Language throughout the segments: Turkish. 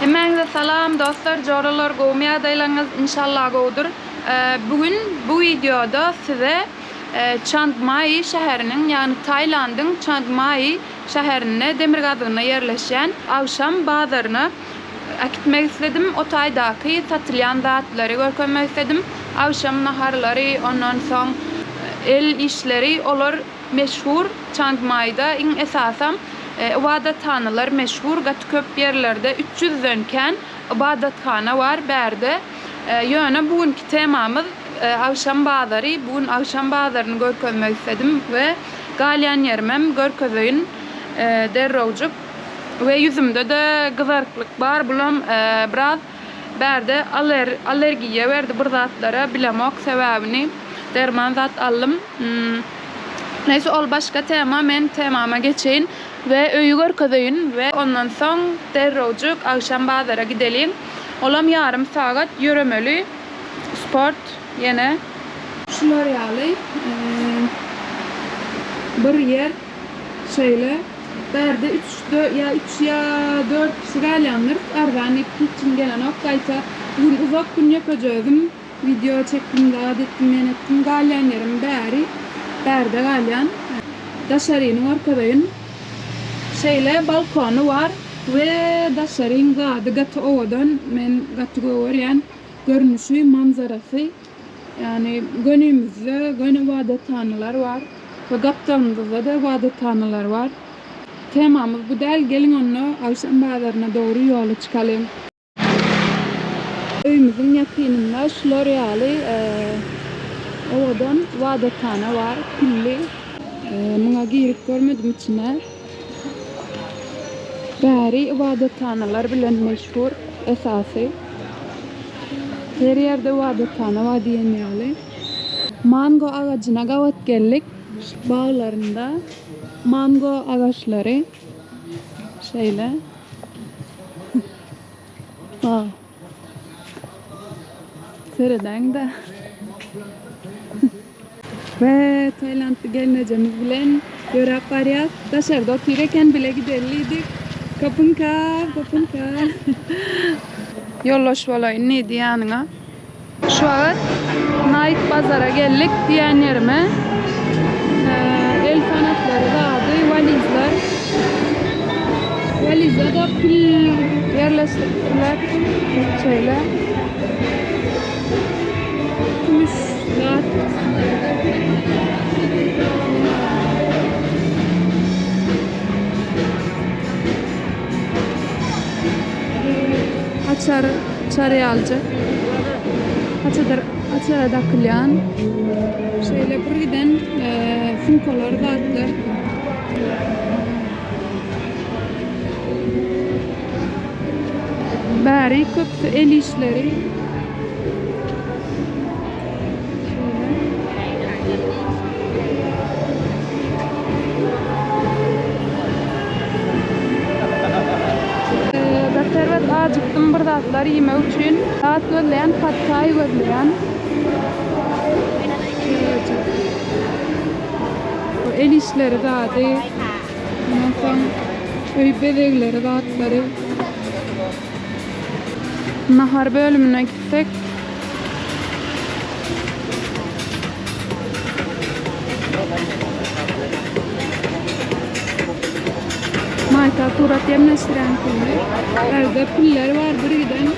Hemmeňize salam dostlar, joralar gowmaya daýlaňyz inşallah gowdur. Bugün bu videoda size Chiang Mai şäheriniň, ýani Taylandyň Chiang Mai şäherine Demirgazyna ýerleşen awşam bazaryna gitmek istedim. O taýdaky satylýan zatlary görkezmek istedim. Awşam naharlary, ondan soň el işleri, olar meşhur Chiang Mai'da iň esasam ibadathanalar meşhur, gat köp ýerlerde 300'den kän ibadathana var berde. Ýöne bugünkü temamyz awşam bazary. Bugün awşam bazaryny görkezmek istedim we galýan ýerimem görkezeýin derrowjuk we ýüzümde de gyzaryklyk bar. Bulam biraz berde alergiýe berdi bir zatlara, bilemok sebäbini. Derman zat aldım. Neyse ol başka tema, men temama geçeyin ve öýü görkezeýin we ondan soň derrowjuk awşam bazara gidelim. Olam yarım saat ýöremeli sport yine şular ýaly bir yer şeýle berde 3 ya 4 kişi galýandyr. Ardan için gelen ok gaýta bugün uzak gün ýapajagym. Video çekdim de adettim menettim galýan ýerim berde galýan. Daşarynyň orkadaýyn şeýle balkony var we daşaryň gady gaty owadan men gaty görýän görnüşi, manzarasy, yani gönümizde gönü ibadathanalar var ve gapdanymyzda da ibadathanalar var. Temamyz bu däl, gelin onu awşam bazaryna dogry ýola çykalym. Öýümizin ýakynynda şular ýaly owadan ibadathana var, pilli. Muňa girip görmedim içine. Bäri ibadathanalar bilen meşhur, esasy. Her ýerde ibadathana var diýen ýaly. Mango agaçyna gawat geldik. Baglarynda mango agaçlary şeýle. Seredeň de. Ve Tayland'a gelineceğimiz bilen görüp barýas. Daşarda oturýarken bile giderliydik. Kapınka. Yollaş bolaýyn ne diýaniňa. Şu wagt Night bazara geldik diýen ýerime. El sanatlary zady, walizler. Walizlerde pil ýerleşdirdiler. Şeýle. Gümüş zat. Çarıyalcı. Açara dakılyan. Şöyle bir giden funkolar zatlar. Bäri köp el işleri. Servet acıktım bir zatlar ýeme üçin. Zat gözleýän, patçay gözleýän. El işleri zady. Ondan soň öý bezegleri zatlary. Nahar bölümüne gitsek. Mayta surat ýemleşdiren piller. Berde piller var bir giden.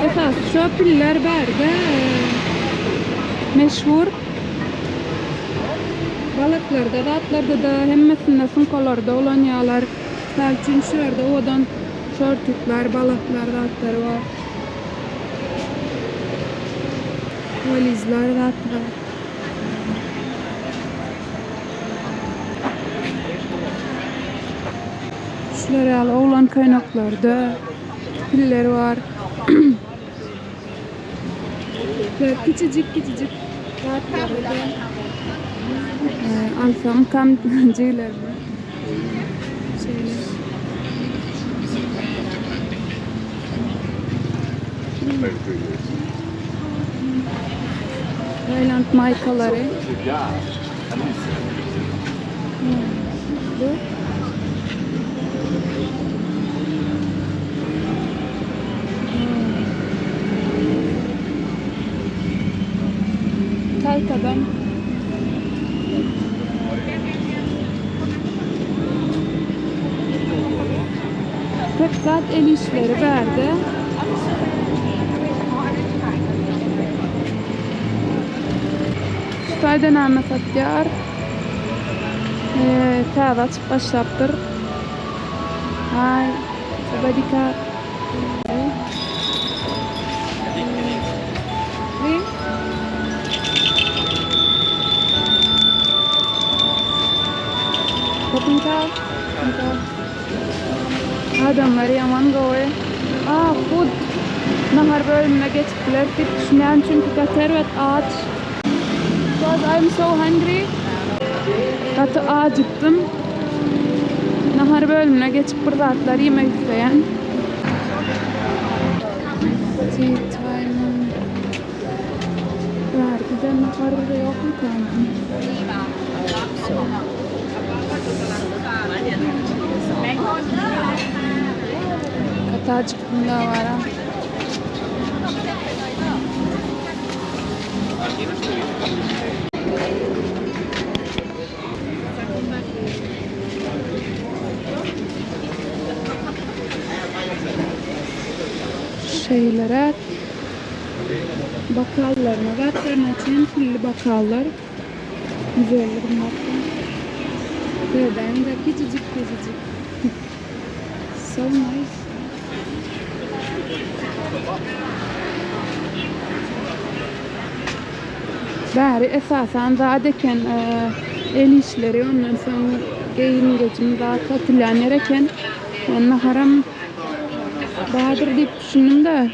Esas şu piller berde meşhur. Balıklarda, zatlarda da hemmesinde sunkolarda olan ýalar. Belçin şurada odan şortuklar, balıklar, zatlary var. Valizler, zatlar. Şular ýaly oglan köýneklarda piller var. Küçücük zatlar da. Alsam kam jylar. Şeýle. Tayland maykalary. saytadan. Tek zat el işleri verdi. Şüpheyden anlatak yar. Tava açıp başlattır. Hay. Sabadika. Kapınca. Adamlar yaman goy. Food. Nahar bölümüne geçtiler. Düşünen çünkü kater ve aç. Because I'm so hungry. Katı acıktım. Nahar bölümüne geçip burada atlar yemek isteyen. Tea time. Var bir de nahar da yok mu kaldı? Katı acıktım da var ha. Şeylere bakallarına gatlarına çentilli bakallar güzeldir bunlar buradan da küçücük so nice. Bari esasen zadeken el işleri ondan sonra giyim geçim daha tatillanırken yani haram Bahadır deyip düşündüm de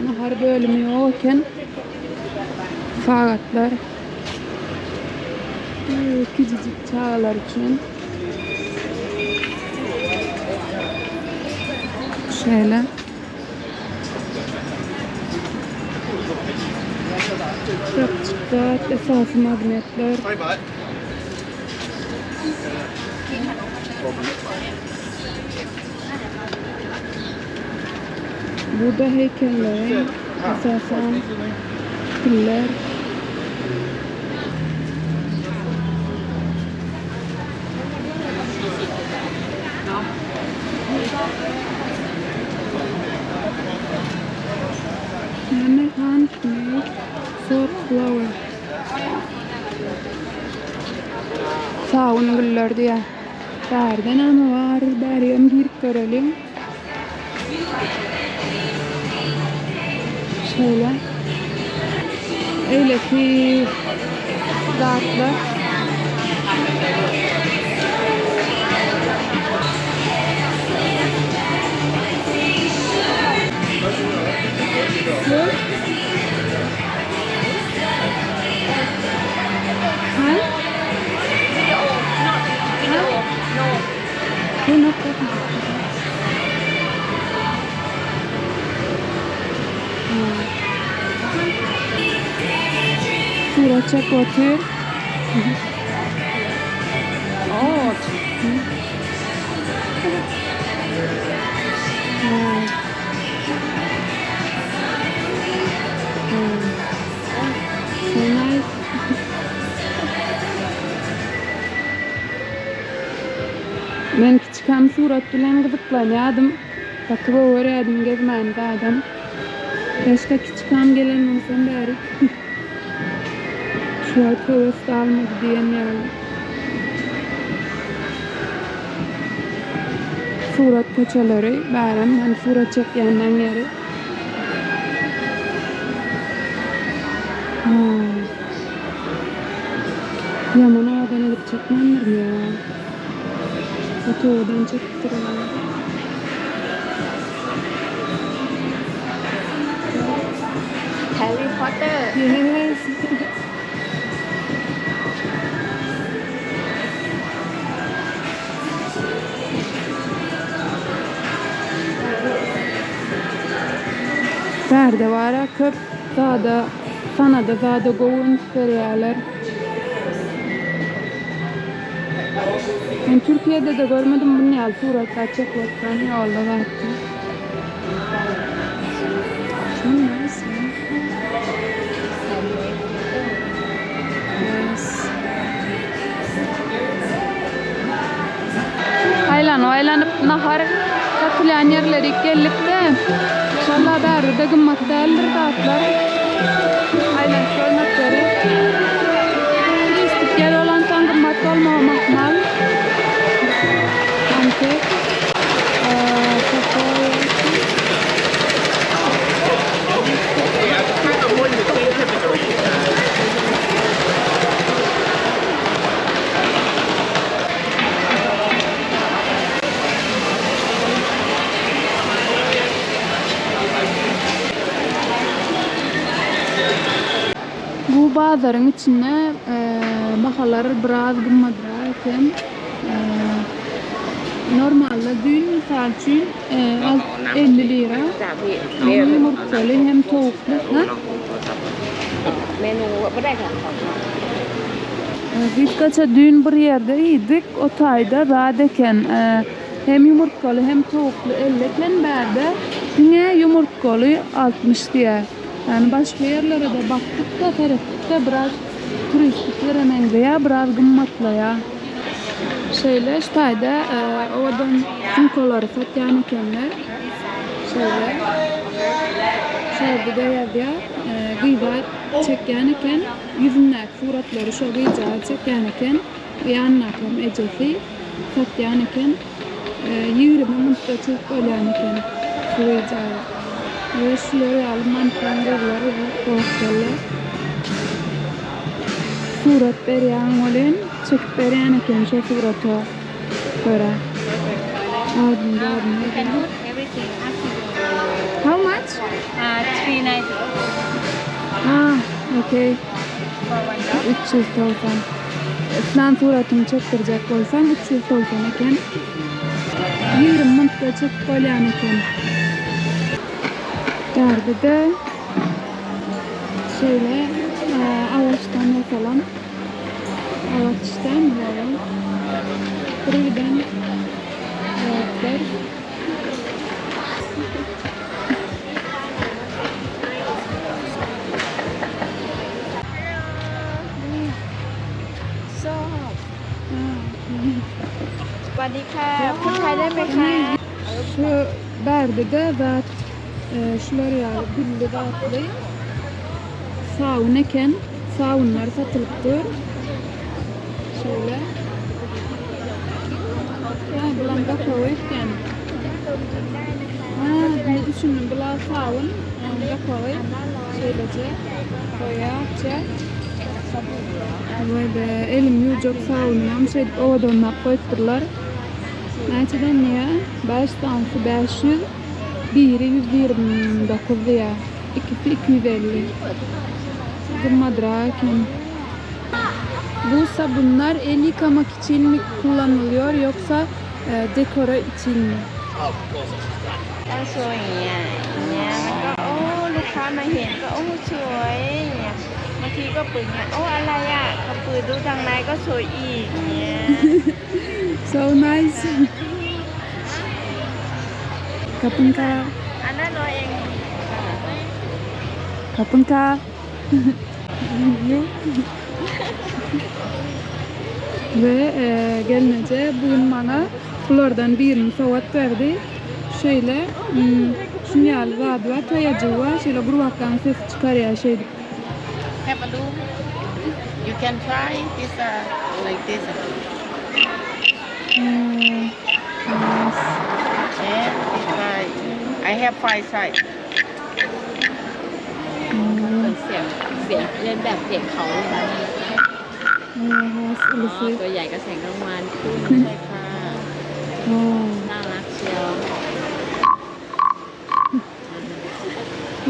nahar bölümü yokken fağatlar küçücük çağlar için şöyle küçükler esası magnetler burada heykeller esasen piller yani handmade soft flower sağın güller diye derden ama var deriyem girip görelim şöyle öyle ki zatlar Surat çek otur. So nice. Ben küçükken surat bilen gıdıklanıyordum. Bakıp öğrendim gezmende adam. Keşke küçükken gelen olsam bari. Şu an tövbesi almadı diyen yani. Surat koçaları bari. Ben surat çekenden yeri. Yaman ağdan edip çekmendir ya. Fotoğradan çektirelim. Harry Potter. Yes. Nerede var ya köp daha da sana da daha da goğun seriyalar. Ben Türkiye'de de görmedim bunu ya surat açık baktan yolda baktım. Çok nice. turgan yerleri gellikde. İnşallah bäri de gymmat däldir zatlar. Aynen şolmakları. Turistik yer olan son gymmat bolmagy mahmal. Anke. Bu bazarın içine bahalar biraz gımmadıra eken normalde dün misal için 50 lira hem yumurtalı hem tavuklu ha? เมนูไม่ได้ค่ะ Biz kaça dün bir yerde yedik o tayda zadeken hem yumurtalı hem tavuklu 50 ken berde yine yumurtalı 60 diye. Yani başka yerlere de baktık da taraftık da biraz turistikler hemen ya biraz gımmatla ya. Şöyle işte de oradan sinkoları satyan ekenler şöyle şehirde de yerde gıyda çekyan eken yüzünler suratları şu gıyda çekyan eken uyanın akım ecesi satyan eken yürüme mutlu çok ölen eken şu gıyda ve şuları Alman kandırları ve korklarlar surat beryan olin çekip beryan eken şu surata göre can put everything up to you How much? 390 Okay. for one dog 300,000. Falan suratını çektirecek olsam 300,000 eken 20 mıntıda çekip koyan eken. Derdi de şöyle ağaçtan yapalım. Ağaçtan yapalım. Buradan ağaçlar. so hot สวัสดีค่ะพูดไทยได้ไหมคะ Şu berde de zat şuları yani gülli zatlı saun eken saunlar satılıptır. Şöyle. Ya bulan kakao eken. Ne düşündüm bulan saun kakao şöylece koyakça. Vay be elim yiyecek saunlam şey ovadanlar koyturlar. Neçeden ya? 5 tanesi 500, biri 129 ya. İkisi 250. Gımmadıraken. Bu sabunlar el yıkamak için mi kullanılıyor yoksa dekora için mi? ตั้งโชว์อย่างเงี้ยแล้วก็โอ้ลูกค้ามาเห็นก็โอ้สวยอย่างเงี้ยบางทีก็เปิดเงี้ยโอ้อะไรอ่ะก็เปิดดูทางในก็สวยอีกอย่างเงี้ย So nice. Kapın ka. อันนั้นเราเอง Kapın ka. Ve gelince bugün bana bunlardan birini soğuk verdi. Şöyle şunyal radyo tayacı var. Şöyle burvaktan ses çıkarıyor şey. Have a look. You can try this like this. Nice. And this side. I have 5 sides. เสียงเรียนแบบเสียงเขาเลยนะ Has ılısı. ตัวใหญ่ก็แสงกลางวันขึ้น ใช่ค่ะ Oh. น่ารักเชียว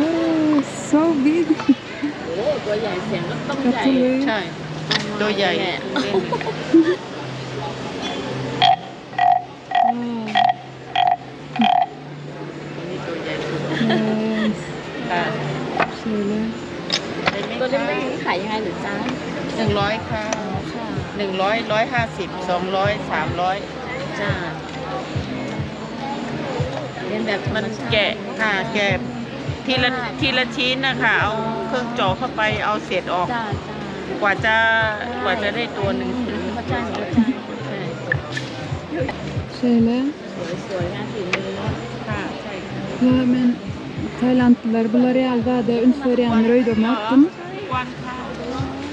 Oh, so big. โอ้ตัวใหญ่เสียงก็ต้องใหญ่ Katılıyor. ใช่ ตัวใหญ่ แหละ เล่น Oh. นี่ตัวใหญ่สุด Nice. ค่ะ Şöyle. ได้ไหม ตัวเล็ คะ กๆขายยังไงหรือจ้า 100 ค่ะ ค่ะ 100 150 200 300 จ้าเรียนแบบธรร มัน ชาติ แกะค่ะแกะทีละชิ้นนะคะเอาเครื่องเจาะเข้าไปเอาเศษออก จ้าก ว่าจะได้ตัวหนึ่ง เข้าใจเข้าใจ Şöyle. สวยๆงานฝีมือเนาะ ค Ya men Taylandlılar bular ýalda ünsörýänler öýdürmäpdim. วันค่ะ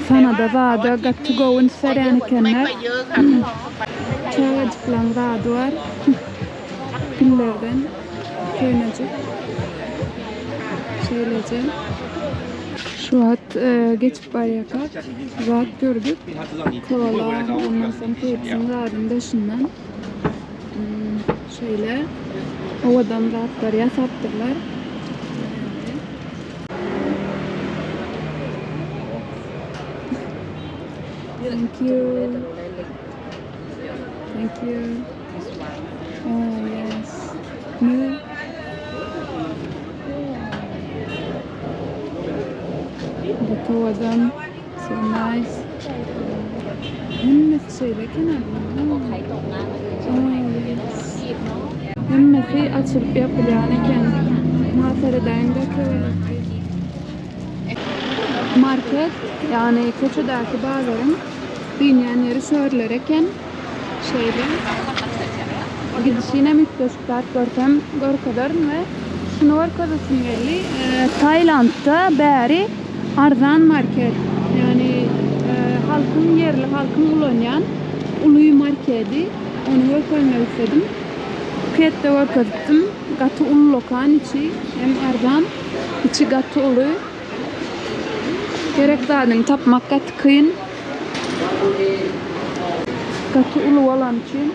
Sana da vada got to go ünsörýän ไม่ ekenler. ค่อยเยอะค่ะ Çağacıklan vada var. Pillerden köynecik. Şöylece. Şu at geçip baryakat. Rahat gördük. Kola, ondan sonra tepsin rahatın dışından. Şöyle havadan rahatlar yasaptırlar. Thank you. Thank you. Oh yes. Ne? The two of them. So nice. Hemmesi şeyle kenarında. Oh yes. Hemmesi açılıp yapılan eken. Matereden de köy. Market yani Koçu'daki bağların dünyanın yeri sörlerken şeyde gidişine mütteşikler görsem kadar ve şunu arkadaşım geldi Tayland'da beri arzan market yani halkın yerli halkın ulanyan uluyu marketi onu görmek istedim. Kıyette görmedim. Gatı ulu lokan içi hem arzan içi gatı ulu. Gerek zaten tapmak kat kıyın. Katı ulu olan için.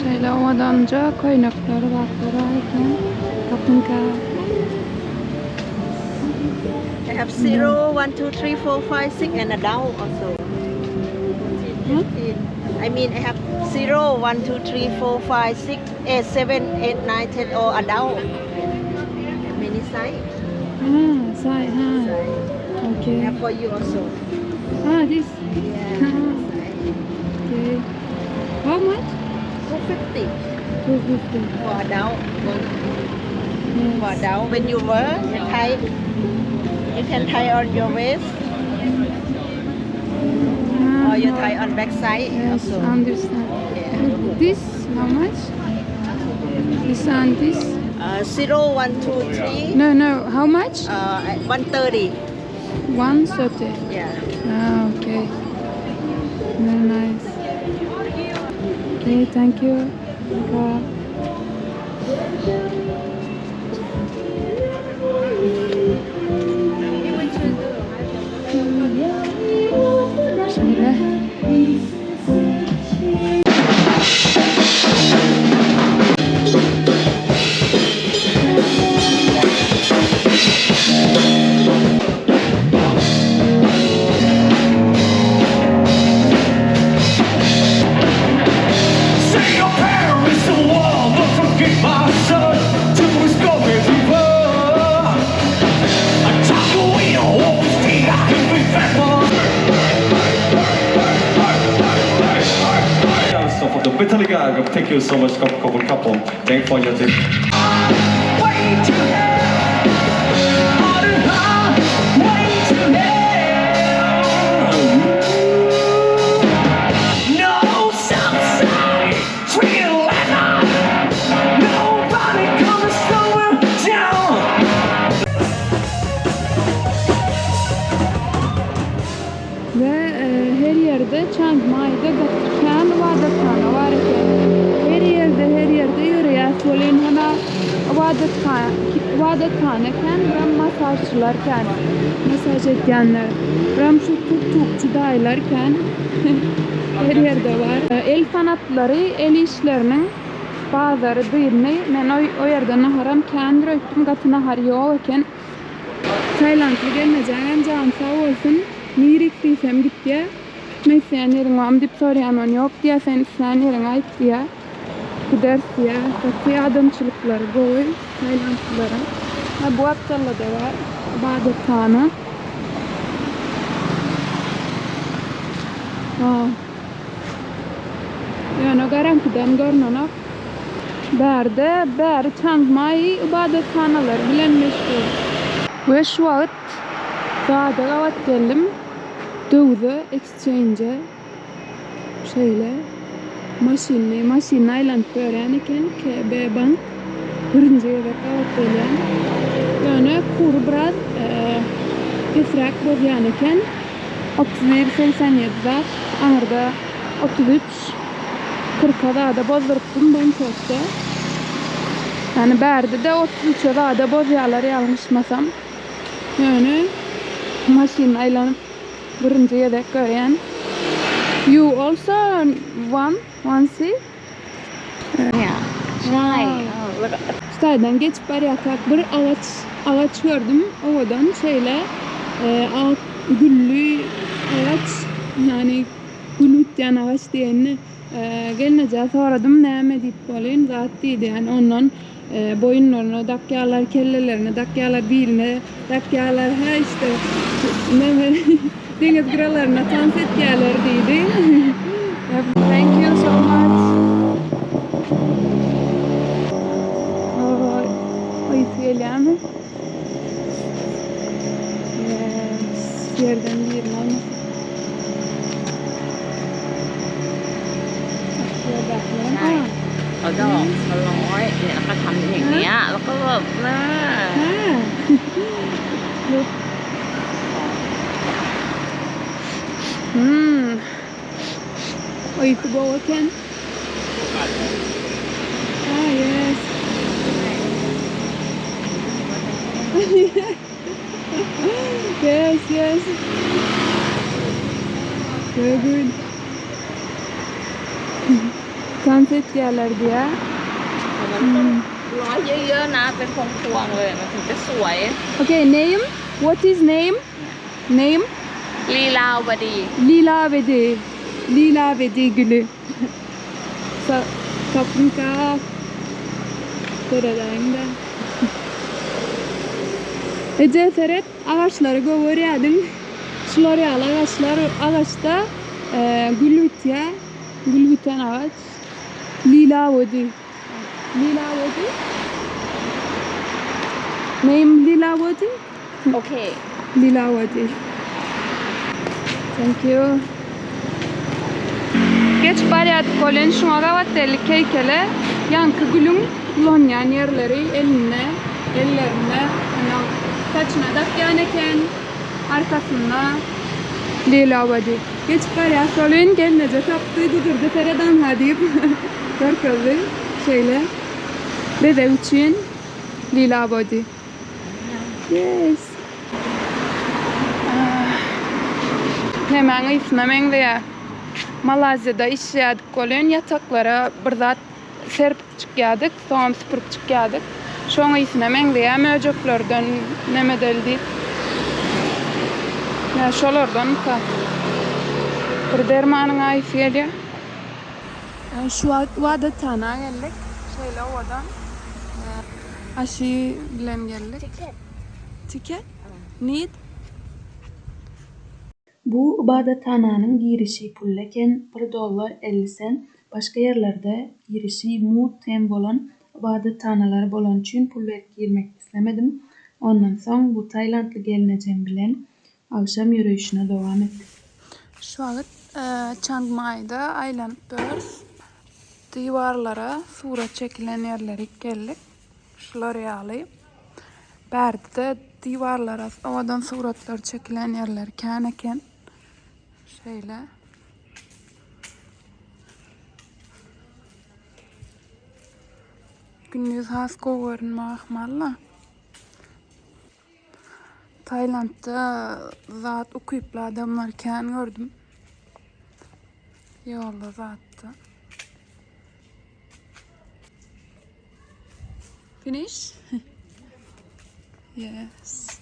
Şeyle o adamca kaynakları vatları ayken kapınka. I have 0, 1, 2, 3, 4, 5, 6 and adult also. 15. I mean I have 0, 1, 2, 3, 4, 5, 6, 8, 7, 8, 9, 10 or adult. Many size. Ha, say ha. I Okay. have for you also. Ah, this. Yeah. Okay. How much? 250 250. for adult. For Yes. adult, when you wear, you can tie on your waist or you tie on back side Yes, also. understand. Yeah. This, how much? This and this? 0, 1, 2, 3, No, how much? 130. 130. Yeah. Ah, okay. Very nice. Okay, thank you. Okay. Şöyle. Say your parents the wall, don't forget my son. To his going river. I talk away on Wall Street, I can be back on. So for the Vitaliga, thank you so much, couple. Thank for your tip. Way to hell, on high, way to hell. No south side, trail at night. Nobody gonna slow him down. Ve her yerde Chiang Mai'da gatkan vadatkana var iken her yerde yürüyen söyleyin hana vadatkana ken ram masajçılarken masaj etkenler ram şu tuk dayılarken her yerde var. El sanatları, el işlerinin bazıları duyurmayı men o yerde naharam kendi röktüm gatı nahar yok iken Taylandlı gelmeyeceğim can sağ olsun. Nirik diysem git diye. Mesleğen yerin var mı deyip soruyan on yok diye sen isleyen yerin ait diye. Gider diye. Katı adamçılıkları boy. Taylandlılara. Bu aptalla da var. Badethanı. Yani garantidan görünen berde Chiang Mai ibadethanalar bilen meşhur. Ve şu an daha geldim. Doğu'da exchange'e şöyle Maşinni aylanıp gören eken KB Bank birinci ýerde otelýan. Ýöne kuru biraz pesrak bolýan eken 31-87 zat, aňyrda 33 40 da bozdurypdym ben köpde. Yani bärde de 33 da bozýarlar ýalňyşmasam. Ýöne maşinni aýlanyp birinji ýerde gören. You also want see? Yeah. ใช่แล้วก็ Staydan geçip barýarkak bir ağaç gördüm. Owadan şeýle güllü ağaç, yani gül bitýän ağaç diýeni gelneje soradym, näme diýip bolýan, zat diýdi. Yani ondan boyunlaryna dakýalar, kellelerine dakýalar, biline dakýalar, ha işte näme deňiz gyralaryna tans etýärler diýdi. Thank you so much. Oy söyleyeyim. Yes, yerden bir lan.ใช่เขาดอกเขาร้อยเนี่ยแล้วก็ทำอย่างเงี้ยแล้วก็แบบน่า Look. Oy to go again. Yes. Yes. Very good. Sunset yerler diye. ร้อยเยอะๆนะเป็นพวงๆเลยมันถึงจะสวย Okay, name. What is name? Name? ลีลาวดี Lilavedi gülü. Kaplumka. Törelerde. Ece seret ağaçları görüyordum. Şular yağlı ağaçta gül biten ağaç. Lilavedi. Name Lilavedi? โอเค Lilavedi. Thank you. Geç bariyat kolen şuna gavattelli keykele yankı gülün lonyan yerleri ellerine saçına dakyan eken arkasına Lilavedi. Geç bariyat kolen gelmece taptıydı durdu teradan hadip görkazı şeyle bebe için Lilavedi. Yes. Hemen ifnamen veya Malazya'da işledik kolen yataklara bir zat serpip çıkyadık, soğan süpürüp çıkyadık. Şoňa ifnamen veya möjeklerden neme deldi. Ya şolardan ka. Bir dermanyň aýyp gelýär. Şu wada tana geldik. Şeýle owadan. Aşy bilen geldik. Tiket? Need? Bu ibadethananyň girişi pulleken $1.50 sen. Başga ýerlerde girişi mut hem bolan ibadethanalar bolan üçin pul berip girmek islemedim. Ondan soň bu Taylandly gelinejem bilen akşam ýürüýüşine dowam etdik. Şu wagt Chiang Mai'da aýlanyp börs diwarlara surat çekilen ýerlere geldik. Şular ýaly. Bärde diwarlara owadan suratlar çekilen ýerler kän eken. Şeýle. Gündüz has görünmek malla. Tayland'da zat okuyupla adamlar kän gördüm. Ýolda zatda. Finish? Yes.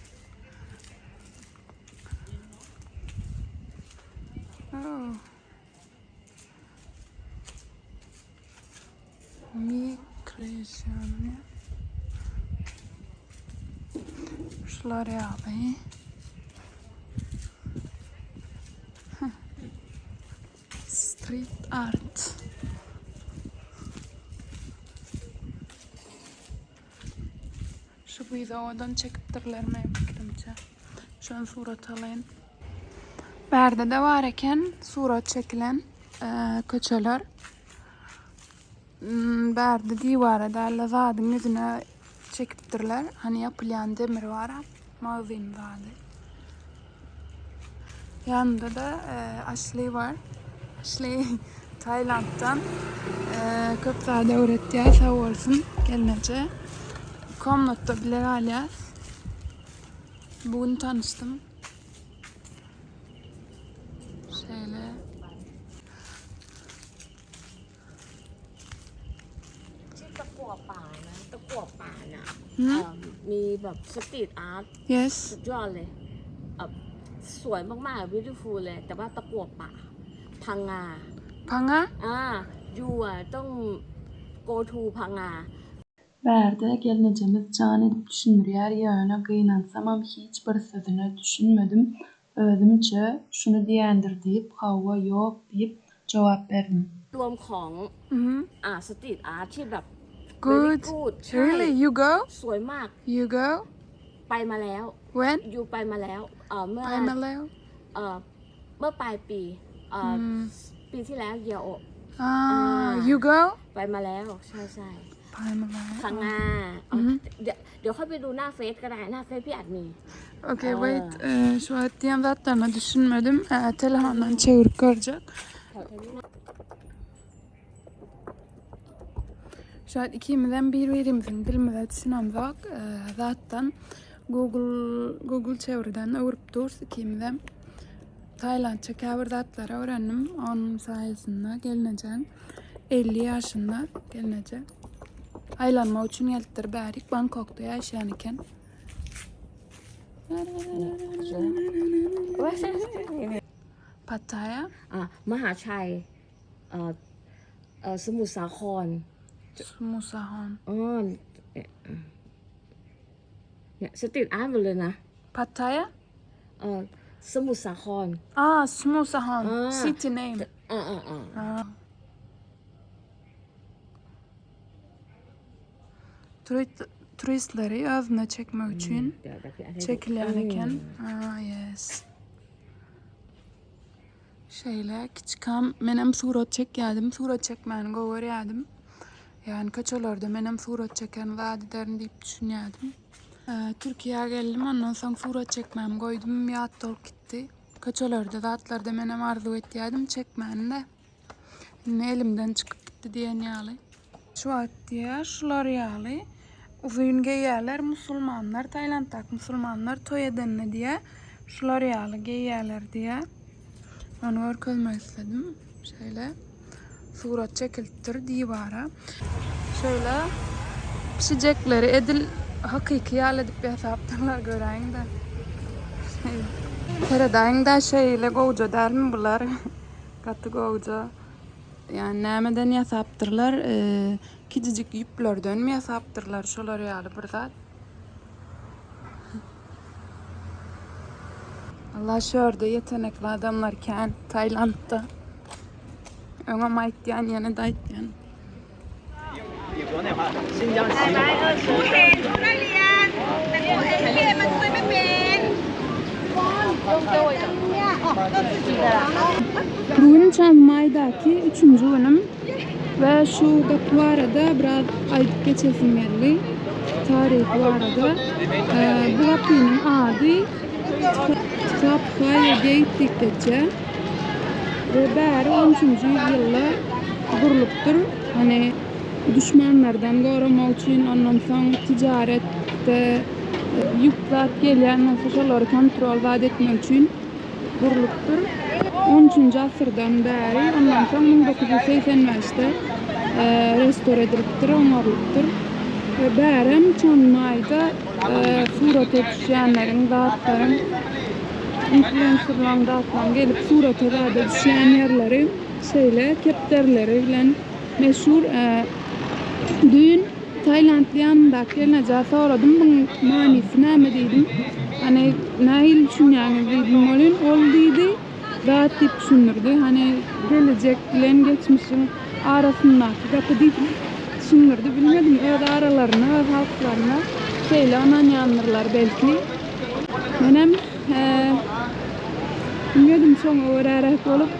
Oh. Migration. Şular ýaly. Street art. Şu videodan çekipdirlermi fikrimçe. Şön surat alayın. Bärde de var eken surat çekilen köçeler. Bärde divara dälle zadın yüzüne çekiptirler. Hani yapılan demir var. Mavin vardı. Yanında da Ashley var. Ashley Tayland'dan köp sade öğrettiği sağ olsun gelince. Komnatta bile alyas. Bugün tanıştım. Şöyle. ชื่อตะกั่วป่านะตะกั่วป่าน่ะ Hmm? มีแบบสตรีทอาร์ต Yes. สุดยอดเลยเอ่อสวยมากๆ beautiful เลย แต่ว่าตะกั่วป่าพังงา Panga? ยูต้อง go to พังงา Berde gelineceğimiz can edip düşünür yer yağına kıynansam hiçbir sözünü düşünmedim. Özümce şunu diyendir deyip hava yok deyip cevap verdim. รวมของ สตรีทอาร์ตที่แบบ Good. very good ใช่ Really? You go? สวยมาก You go? ไปมาแล้ว When? ยูไปมาแล้วเมื่อ By Maleo? เอ่อเมื่อปลายปีม ปีที่แล้วเยียโอ You go? ไปมาแล้วใช่ใช่ By Maleo. พังงาเดี๋ยวค่อยไปดูหน้าเฟซก็ได้หน้าเฟซพี่อาจมี Okay, wait. Şu ettiğim zatlarını düşünmedim. Telefondan çevirip görecek. Şu an ikimizden bir verimizin bilmeden düşünemezek. Zaten Google çeviriden öğrenip duruz ikimizden. Taylandça kâbir zatları öğrendim. Onun sayesinde gelineceğim. 50 yaşında gelinecek. Aylanma için geldir bärik Bangkok'ta yaşayan iken. Pattaya. มหาชัยสมุทรสาคร Musahon. เนี่ยสตรีทอาร์ตหมดเลยนะ Pattaya? สมุทรสาคร Musahon. City name. Turistleri özüne çekmek için เดี๋ยวพี่อาจให้ çekilen iken. Yes. Şeyle küçükam menem surat çek geldim. Surat çekmen gover yedim. Yani kaçalarda menem surat çeken vadilerini deyip düşünüyordum. Türkiye'ye geldim. Ondan sonra surat çekmem koydum. Yat tol gitti. Kaçalarda zatlarda menem arzu ettiğim çekmen de. Yine elimden çıkıp gitti diye niyalı. Şu at diye şular yağlı. Uzun geyerler Müslümanlar, Tayland'daki Müslümanlar toy edenle diye şular yağlı geyerler diye. Onu görmek istedim. Şöyle surat çekiltir divara. Şöyle pişecekleri edil hakiki edip hesaplarlar göreyim de. Teredayn da şeyle goğuca der mi bunlar? Katı goğuca. Yani nemeden hesaptırlar. Küçücük yüplerden mi hesaptırlar? Şolar yağlı bir zat. Allah şöyle yetenekli adamlarken Tayland'da. Ona ma ittiyen yani da ittiyen. 如果你話新疆洗กูเห็นกูได้เรียนแต่กูเองเรียนมันคุยไม่เป็น Bugün Chiang Mai'daki 3. günüm ve şu bu arada biraz ayıp geçesim geldi. Tarih bu arada. Bu kapının adı Tapkaya Gate Diktatçı ve beri 13. yüzyılda kuruluptur. Hani düşmanlardan korumak için ondan sonra ticarette yüklat gelen nüfusları kontrol etmek için kuruluptur. 13. asırdan beri ondan sonra 1985'te restore ediliptir, onarılıptır. Ve beri Chiang Mai'da surat etişenlerin, dağıtların, influencerların dağıtların gelip surat edişen yerleri şeyle, kepterleriyle meşhur düğün Taylandlı yanındaki gelince sordum. Bunun manisi ne dedim. Hani ne düşünüyorsun dedim. Olduydu. Rahat deyip düşünürdü. Hani geleceklerin geçmişin arasındaki kapı deyip düşünürdü. Bilmedim öyle aralarına, öyle halklarına şeyle ona yanırlar belki. Benim bilmedim sonra öğrenerek olup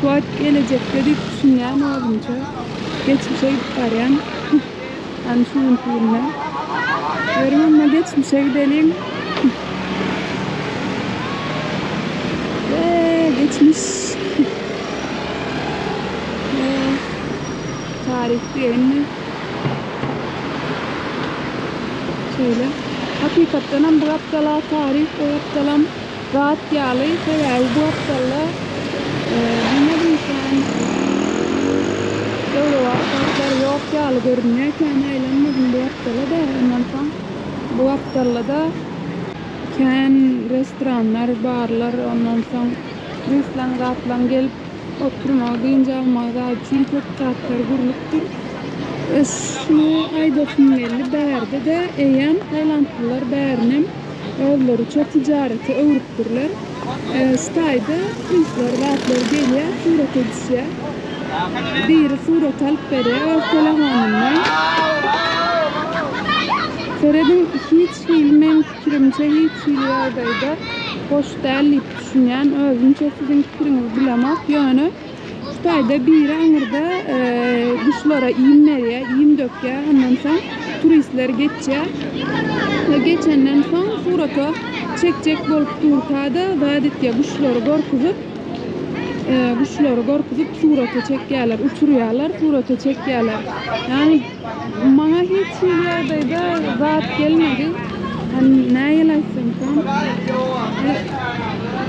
Tuat gelecekte deyip düşünýän özümçe geçmişe gidip barýan. Yani şunun filmine. Diyorum ama geçmişe gidelim. Ve geçmiş. Ve tarih diyelim. Şöyle. Hakikaten bu haftalar tarih, o haftalar rahat yağlı. Ve bu haftalar bilmedim sen. Böyle vakitler yok yağlı görünüyor. Yani eğlenmedim bu haftalar da. Ondan sonra bu haftalar da restoranlar, barlar, ondan sonra turistler rahatlan gelip oturma, deyince almağı için çok saatler kuruluktur. Şunu ayda finalli Bärde de eýen Taylandlılar Bärnem öwleri çok ticareti öwrüpdirler. Stayda turistler rahatlar gelýär, surat edişýär. Biri surat alyp berýär, telefonundan. Seredin hiç bilmem fikrimçe hiç ýerdeyde hoş däl diýip düşünýän özümçe sizin fikiriňizi bilemek ýöne Stayda bir aňyrda kuşlara iýim berýär, iýim dökýär, ondan soň turistler geçýär. Geçenden soň surata çekjek bolup durýarda, adetde kuşlary gorkuzyp surata çekýärler, uçurýarlar, surata çekýärler. Yani maňa hiç ýerdeyde zat gelmedi. Hani näýe aýtsam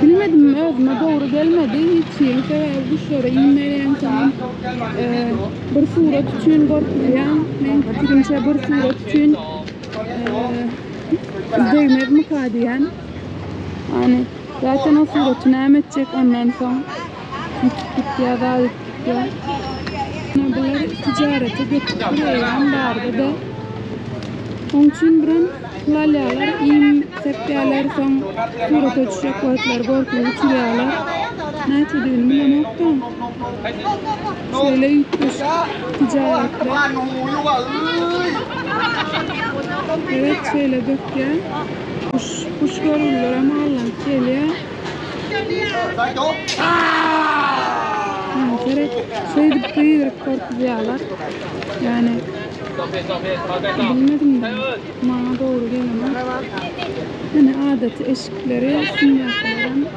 bilmedim, özüme doğru gelmedi. Hiç yerde kuşlara inmeyen tamam. Bir surat üçün korkuyan, men fikrimçe bir surat üçün izlemek mukadiyen. Yani zaten o suratı näme etjek ondan soň gitip ya da gitip. Bular ticarete götürýän barda da. Onun için bilen lalyalar, iýim sepýärler, soň surata düşýär, wagtlar gorkup uçurýarlar. Näçe diýelim bilemokda. Şöyle ýitmiş ticaretler. Evet, şöyle dökýär. Kuş görürler ama Allah gelýär. Şöyle kıyırıp korkuyorlar. Yani bilmedim de bana doğru gelemez. Yani adeti eşikleri sünnetlerin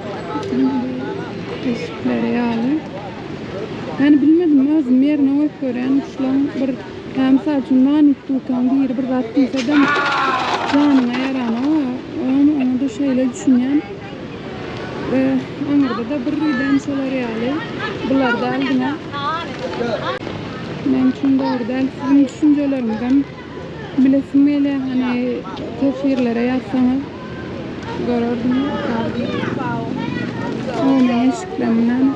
eşikleri yani. Yani bilmedim özüm yerine oy gören kuşların bir yani misal için lanit tutan bir rahatıysa da canına yaran onu da şöyle düşünen Ömürde de bir rüyden şeyler yani. Bunlar da aldığına. Ben için doğru değil. Sizin düşüncelerimden bilesim öyle hani tefsirlere yazsanız görürdüm. Onun eşiklerinden.